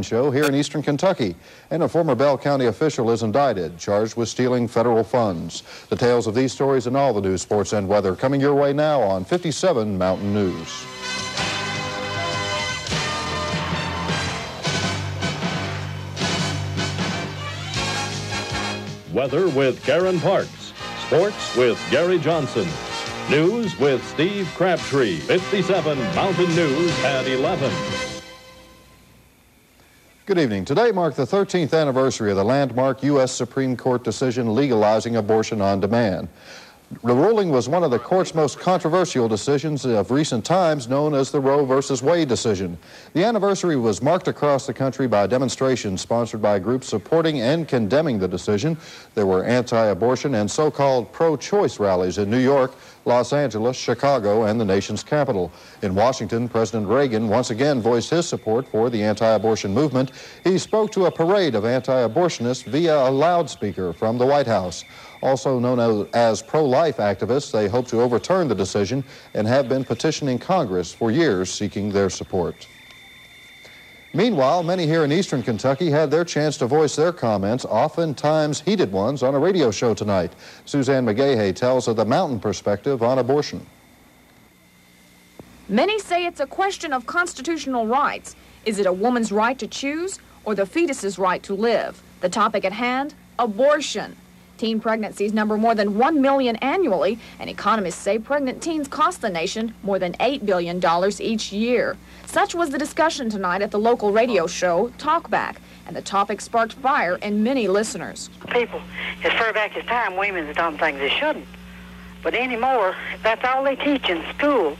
show here in eastern Kentucky, and a former Bell County official is indicted, charged with stealing federal funds. The tales of these stories and all the news, sports, and weather coming your way now on 57 Mountain News. Weather with Karen Parks. Sports with Gary Johnson. News with Steve Crabtree. 57 Mountain News at 11. Good evening. Today marked the 13th anniversary of the landmark U.S. Supreme Court decision legalizing abortion on demand. The ruling was one of the court's most controversial decisions of recent times, known as the Roe v. Wade decision. The anniversary was marked across the country by demonstrations sponsored by groups supporting and condemning the decision. There were anti-abortion and so-called pro-choice rallies in New York, Los Angeles, Chicago, and the nation's capital. In Washington, President Reagan once again voiced his support for the anti-abortion movement. He spoke to a parade of anti-abortionists via a loudspeaker from the White House. Also known as pro-life activists, they hope to overturn the decision and have been petitioning Congress for years seeking their support. Meanwhile, many here in eastern Kentucky had their chance to voice their comments, oftentimes heated ones, on a radio show tonight. Suzanne McGahey tells of the mountain perspective on abortion. Many say it's a question of constitutional rights. Is it a woman's right to choose or the fetus's right to live? The topic at hand, abortion. Teen pregnancies number more than 1 million annually, and economists say pregnant teens cost the nation more than $8 billion each year. Such was the discussion tonight at the local radio show, Talkback, and the topic sparked fire in many listeners. People, as far back as time, women have done things they shouldn't. But anymore, that's all they teach in school.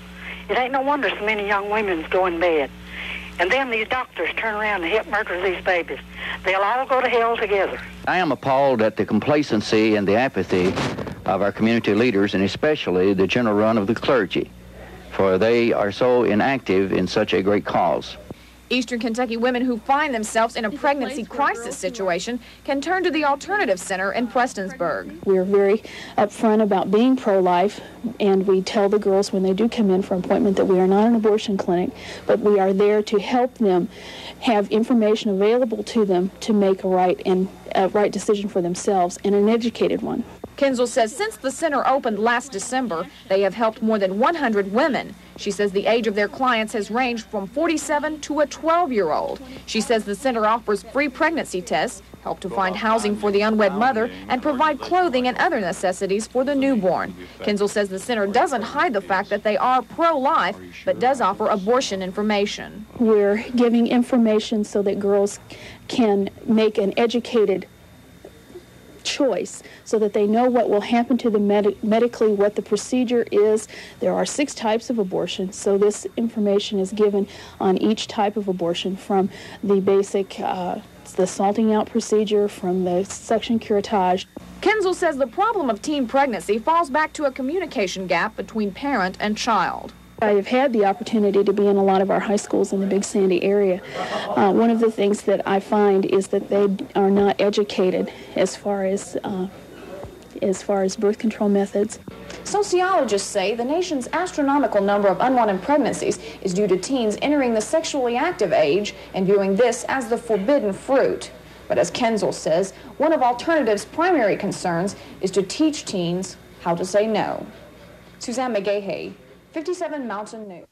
It ain't no wonder so many young women's going bad. And then these doctors turn around and help murder these babies. They'll all go to hell together. I am appalled at the complacency and the apathy of our community leaders, and especially the general run of the clergy, for they are so inactive in such a great cause. Eastern Kentucky women who find themselves in a pregnancy crisis situation can turn to the Alternative Center in Prestonsburg. We're very upfront about being pro-life, and we tell the girls when they do come in for an appointment that we are not an abortion clinic, but we are there to help them have information available to them to make a right decision for themselves, and an educated one. Kinzel says since the center opened last December, they have helped more than 100 women. She says the age of their clients has ranged from 47 to a 12-year-old. She says the center offers free pregnancy tests, help to find housing for the unwed mother, and provide clothing and other necessities for the newborn. Kinzel says the center doesn't hide the fact that they are pro-life, but does offer abortion information. We're giving information so that girls can make an educated choice, so that they know what will happen to them medically, what the procedure is. There are 6 types of abortion, so this information is given on each type of abortion, from the basic the salting out procedure, from the suction curettage. Kinzel says the problem of teen pregnancy falls back to a communication gap between parent and child. I have had the opportunity to be in a lot of our high schools in the Big Sandy area. One of the things that I find is that they are not educated as far as birth control methods. Sociologists say the nation's astronomical number of unwanted pregnancies is due to teens entering the sexually active age and viewing this as the forbidden fruit. But as Kinzel says, one of Alternative's primary concerns is to teach teens how to say no. Suzanne McGahey, 57 Mountain News.